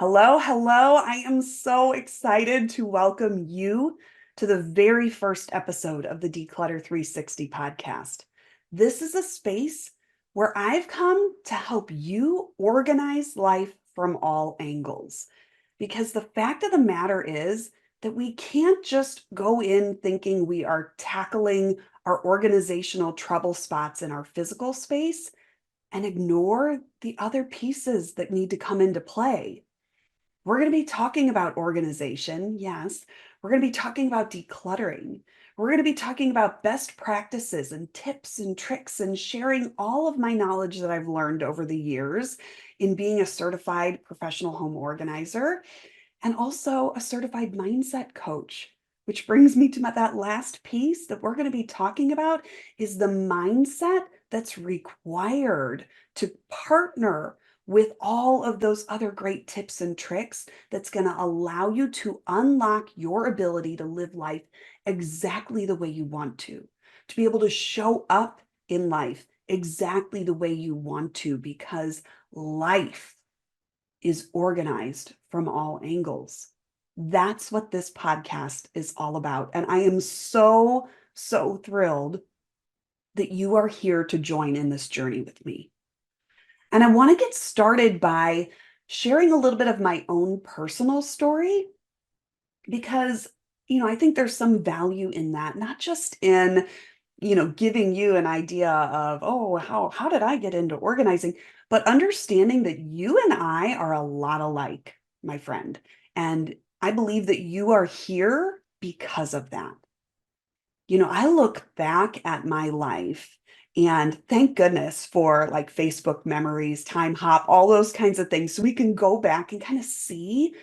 Hello, hello. I am so excited to welcome you to the very first episode of the Declutter 360 podcast. This is a space where I've come to help you organize life from all angles. Because the fact of the matter is that we can't just go in thinking we are tackling our organizational trouble spots in our physical space and ignore the other pieces that need to come into play. We're going to be talking about organization. Yes. We're going to be talking about decluttering. We're going to be talking about best practices and tips and tricks and sharing all of my knowledge that I've learned over the years in being a certified professional home organizer and also a certified mindset coach. Which brings me to that last piece that we're going to be talking about is the mindset that's required to partner with all of those other great tips and tricks that's going to allow you to unlock your ability to live life exactly the way you want to be able to show up in life exactly the way you want to, because life is organized from all angles. That's what this podcast is all about. And I am so, so thrilled that you are here to join in this journey with me. And I want to get started by sharing a little bit of my own personal story because, I think there's some value in that, not just in, giving you an idea of, oh, how did I get into organizing, but understanding that you and I are a lot alike, my friend. And I believe that you are here because of that. I look back at my life and thank goodness for like Facebook memories, time hop, all those kinds of things. So we can go back and kind of see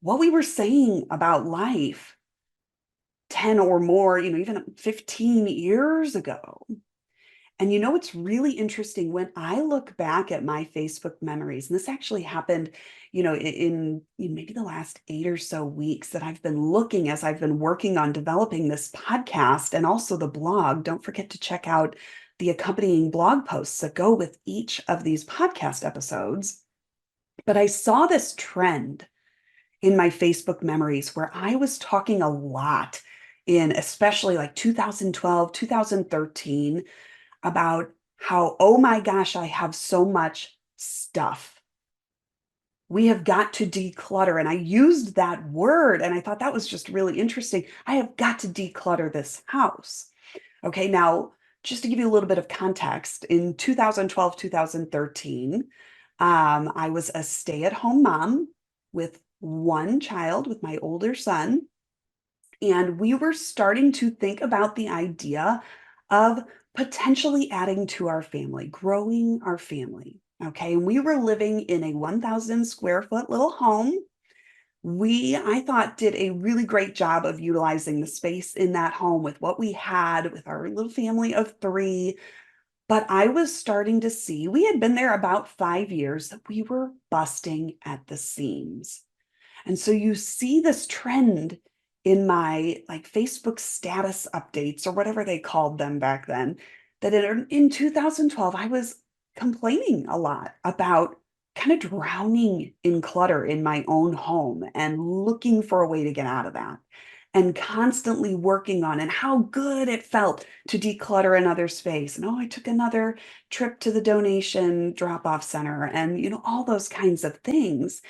what we were saying about life 10 or more, even 15 years ago. And it's really interesting when I look back at my Facebook memories, and this actually happened, in maybe the last 8 or so weeks that I've been looking as I've been working on developing this podcast and also the blog. Don't forget to check out the accompanying blog posts that go with each of these podcast episodes. But I saw this trend in my Facebook memories where I was talking a lot in especially like 2012, 2013 about how, oh my gosh, I have so much stuff. We have got to declutter. And I used that word and I thought that was just really interesting. I have got to declutter this house. Okay, now just to give you a little bit of context, in 2012, 2013, I was a stay-at-home mom with one child, with my older son. And we were starting to think about the idea of potentially adding to our family, growing our family. Okay. And we were living in a 1,000 square foot little home. I thought, did a really great job of utilizing the space in that home with what we had with our little family of three. But I was starting to see, we had been there about 5 years, that we were busting at the seams. And so you see this trend in my like Facebook status updates or whatever they called them back then, that in 2012, I was complaining a lot about kind of drowning in clutter in my own home and looking for a way to get out of that and constantly working on and how good it felt to declutter another space. And oh, I took another trip to the donation drop-off center and all those kinds of things.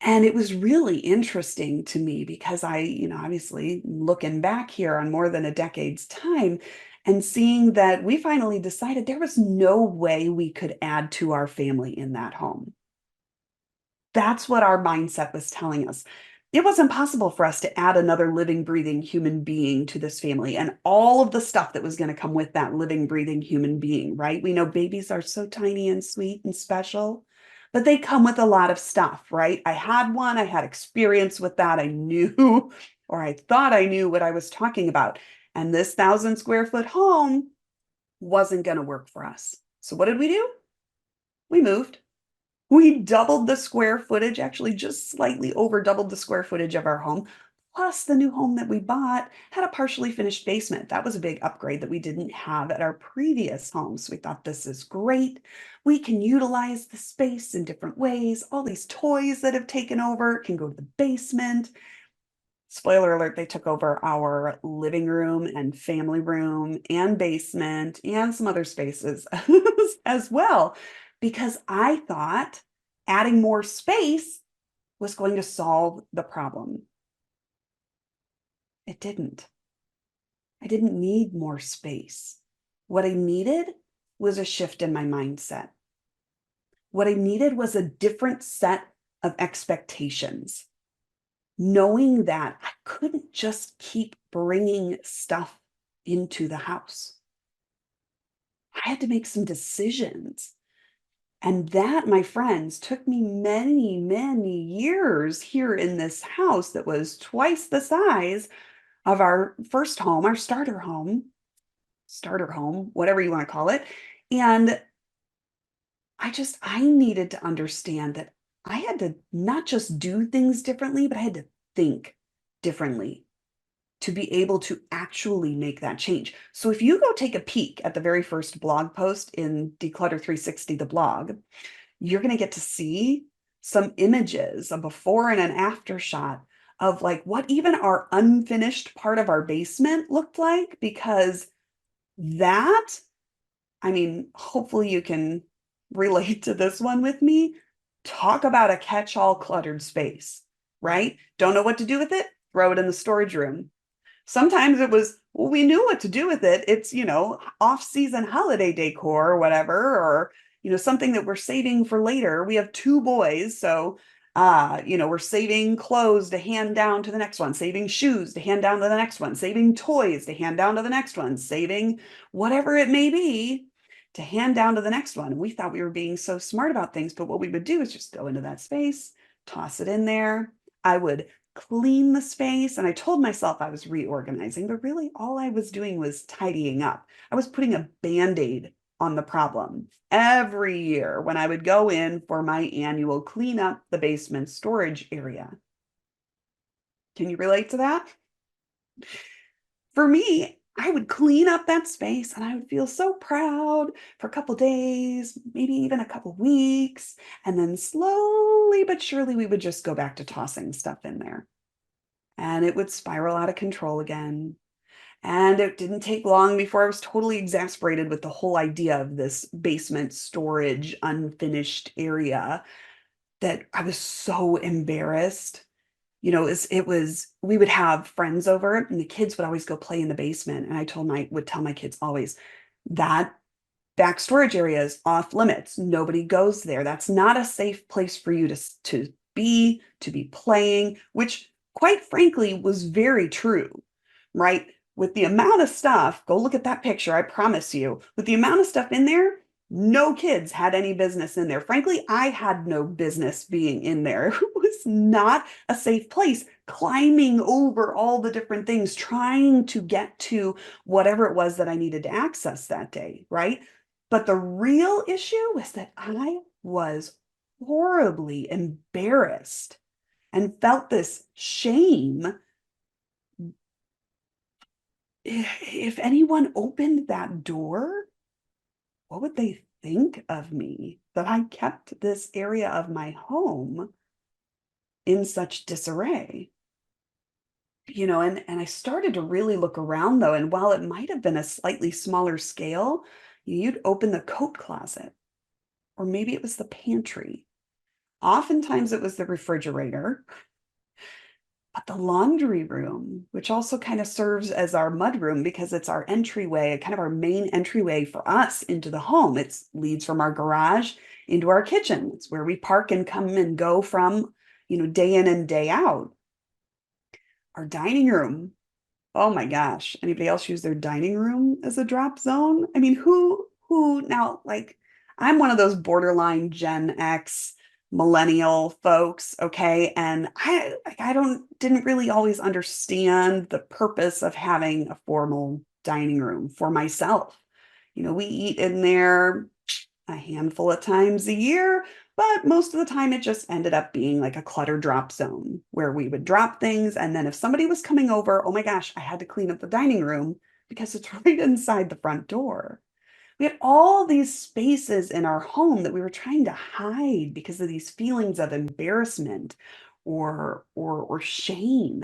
And it was really interesting to me because obviously looking back here on more than a decade's time and seeing that we finally decided there was no way we could add to our family in that home. That's what our mindset was telling us. It wasn't possible for us to add another living, breathing human being to this family and all of the stuff that was going to come with that living, breathing human being, right? We know babies are so tiny and sweet and special, but they come with a lot of stuff, right? I had one, I had experience with that. I knew, or I thought I knew what I was talking about. And this 1,000 square foot home wasn't going to work for us. So what did we do? We moved. We doubled the square footage, actually just slightly over doubled the square footage of our home. Plus, the new home that we bought had a partially finished basement. That was a big upgrade that we didn't have at our previous home. So we thought this is great. We can utilize the space in different ways. All these toys that have taken over can go to the basement. Spoiler alert, they took over our living room and family room and basement and some other spaces as well, because I thought adding more space was going to solve the problem. It didn't. I didn't need more space. What I needed was a shift in my mindset. What I needed was a different set of expectations, knowing that I couldn't just keep bringing stuff into the house. I had to make some decisions. And that, my friends, took me many, many years here in this house that was twice the size of our first home, our starter home, whatever you want to call it. And I needed to understand that I had to not just do things differently, but I had to think differently to be able to actually make that change. So if you go take a peek at the very first blog post in Declutter 360, the blog, you're going to get to see some images, a before and an after shot of like what even our unfinished part of our basement looked like, because that, I mean, hopefully you can relate to this one with me. Talk about a catch-all cluttered space, right? Don't know what to do with it? Throw it in the storage room. Sometimes it was, well, we knew what to do with it. It's, off-season holiday decor or whatever, or, something that we're saving for later. We have two boys, so we're saving clothes to hand down to the next one, saving shoes to hand down to the next one, saving toys to hand down to the next one, saving whatever it may be to hand down to the next one. And we thought we were being so smart about things, but what we would do is just go into that space, toss it in there. I would clean the space. And I told myself I was reorganizing, but really all I was doing was tidying up. I was putting a band-aid on the problem every year when I would go in for my annual clean up the basement storage area. Can you relate to that? For me, I would clean up that space and I would feel so proud for a couple days, maybe even a couple weeks. And then slowly but surely, we would just go back to tossing stuff in there. And it would spiral out of control again. And it didn't take long before I was totally exasperated with the whole idea of this basement storage unfinished area, that I was so embarrassed. We would have friends over and the kids would always go play in the basement. And would tell my kids always that back storage area is off limits. Nobody goes there. That's not a safe place for you to be playing, which quite frankly was very true, right? With the amount of stuff, go look at that picture. I promise you, with the amount of stuff in there, no kids had any business in there. Frankly, I had no business being in there. It was not a safe place, climbing over all the different things, trying to get to whatever it was that I needed to access that day, right? But the real issue was that I was horribly embarrassed and felt this shame. If anyone opened that door, what would they think of me that I kept this area of my home in such disarray? And I started to really look around though, and while it might have been a slightly smaller scale, you'd open the coat closet, or maybe it was the pantry. Oftentimes it was the refrigerator. But the laundry room, which also kind of serves as our mudroom because it's our entryway, kind of our main entryway for us into the home. It leads from our garage into our kitchen. It's where we park and come and go from, day in and day out. Our dining room. Oh my gosh. Anybody else use their dining room as a drop zone? I mean, who now, like, I'm one of those borderline Gen X millennial folks, okay? And I didn't really always understand the purpose of having a formal dining room for myself. We eat in there a handful of times a year. But most of the time, it just ended up being like a clutter drop zone where we would drop things. And then if somebody was coming over, oh my gosh, I had to clean up the dining room because it's right inside the front door. We had all these spaces in our home that we were trying to hide because of these feelings of embarrassment or shame.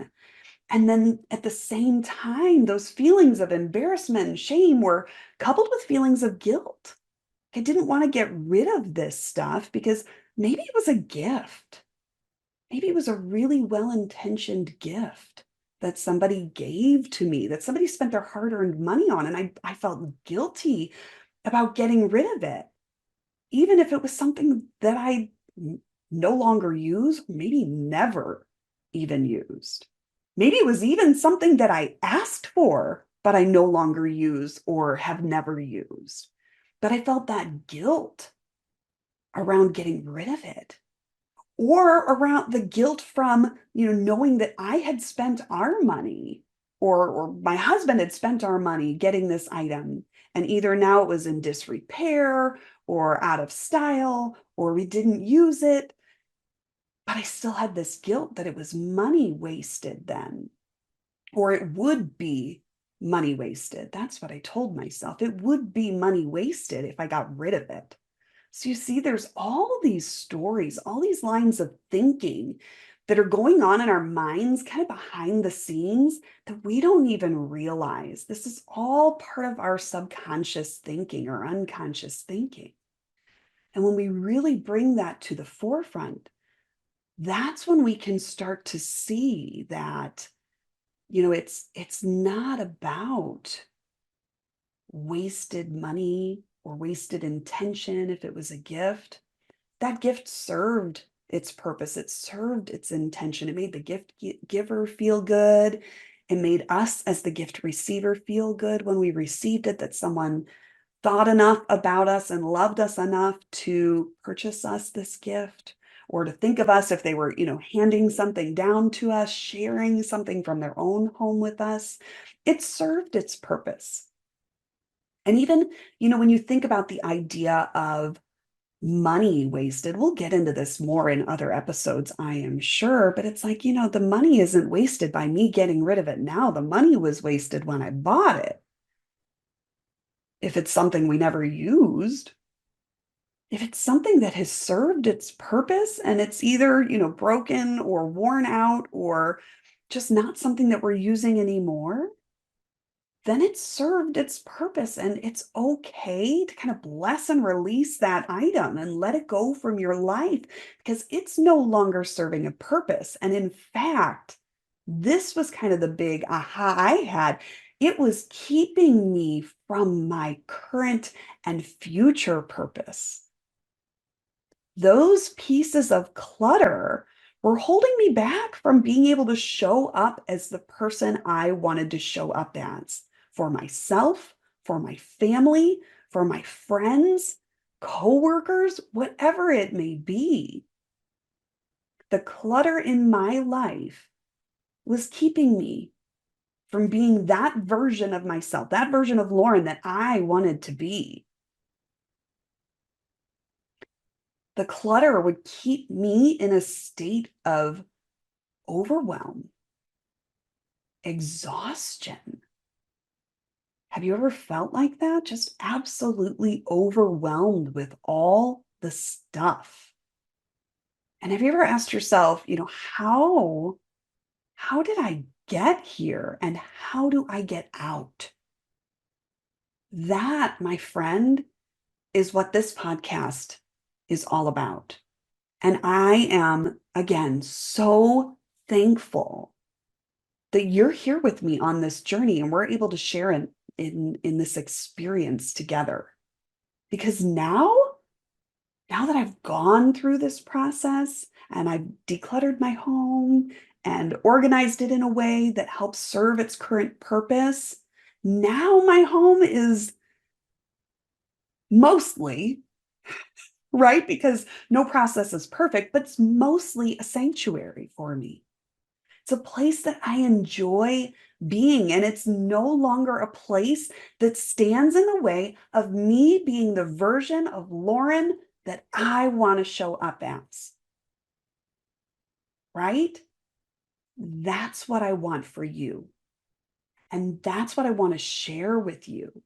And then at the same time, those feelings of embarrassment and shame were coupled with feelings of guilt. I didn't want to get rid of this stuff because maybe it was a gift. Maybe it was a really well-intentioned gift that somebody gave to me, that somebody spent their hard-earned money on. And I felt guilty about getting rid of it, even if it was something that I no longer use, maybe never even used. Maybe it was even something that I asked for, but I no longer use or have never used. But I felt that guilt around getting rid of it, or around the guilt from, knowing that I had spent our money or my husband had spent our money getting this item. And either now it was in disrepair or out of style, or we didn't use it. But I still had this guilt that it was money wasted then, or it would be money wasted. That's what I told myself. It would be money wasted if I got rid of it. So you see, there's all these stories, all these lines of thinking that are going on in our minds, kind of behind the scenes, that we don't even realize. This is all part of our subconscious thinking or unconscious thinking. And when we really bring that to the forefront, that's when we can start to see that, it's not about wasted money or wasted intention. If it was a gift, that gift served its purpose. It served its intention. It made the gift giver feel good. It made us as the gift receiver feel good when we received it, that someone thought enough about us and loved us enough to purchase us this gift, or to think of us if they were, handing something down to us, sharing something from their own home with us. It served its purpose. And even, when you think about the idea of money wasted, we'll get into this more in other episodes, I am sure, but it's like, the money isn't wasted by me getting rid of it now. The money was wasted when I bought it. If it's something we never used, if it's something that has served its purpose and it's either, broken or worn out or just not something that we're using anymore, then it's served its purpose, and it's okay to kind of bless and release that item and let it go from your life because it's no longer serving a purpose. And in fact, this was kind of the big aha I had. It was keeping me from my current and future purpose. Those pieces of clutter were holding me back from being able to show up as the person I wanted to show up as for myself, for my family, for my friends, coworkers, whatever it may be. The clutter in my life was keeping me from being that version of myself, that version of Lauren that I wanted to be. The clutter would keep me in a state of overwhelm, exhaustion. Have you ever felt like that? Just absolutely overwhelmed with all the stuff. And have you ever asked yourself, how did I get here and how do I get out? That, my friend, is what this podcast is all about. And I am, again, so thankful that you're here with me on this journey and we're able to share in this experience together. Because now that I've gone through this process and I've decluttered my home and organized it in a way that helps serve its current purpose, now my home is mostly, right? Because no process is perfect, but it's mostly a sanctuary for me. It's a place that I enjoy being, and it's no longer a place that stands in the way of me being the version of Lauren that I want to show up as, right? That's what I want for you. And that's what I want to share with you.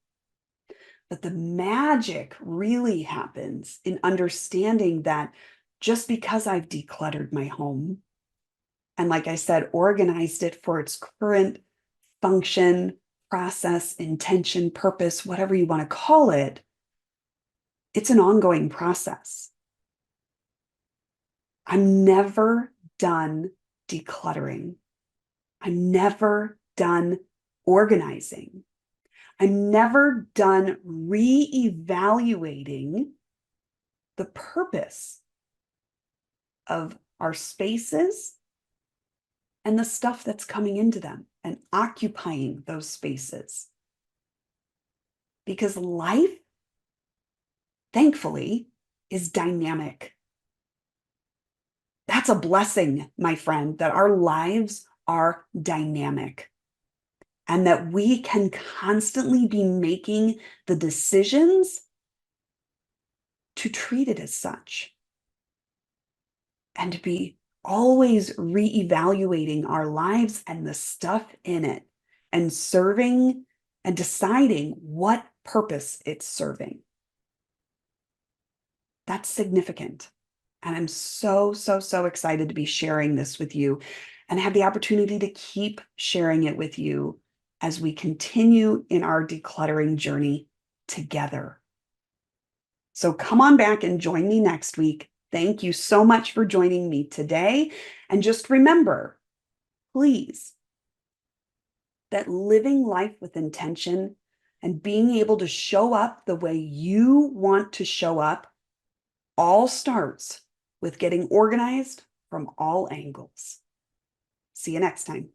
But the magic really happens in understanding that just because I've decluttered my home and, like I said, organized it for its current function, process, intention, purpose, whatever you want to call it, it's an ongoing process. I'm never done decluttering. I'm never done organizing. I'm never done reevaluating the purpose of our spaces and the stuff that's coming into them and occupying those spaces. Because life, thankfully, is dynamic. That's a blessing, my friend, that our lives are dynamic and that we can constantly be making the decisions to treat it as such and to be always reevaluating our lives and the stuff in it and serving and deciding what purpose it's serving. That's significant. And I'm so, so, so excited to be sharing this with you and have the opportunity to keep sharing it with you as we continue in our decluttering journey together. So come on back and join me next week. Thank you so much for joining me today. And just remember, please, that living life with intention and being able to show up the way you want to show up all starts with getting organized from all angles. See you next time.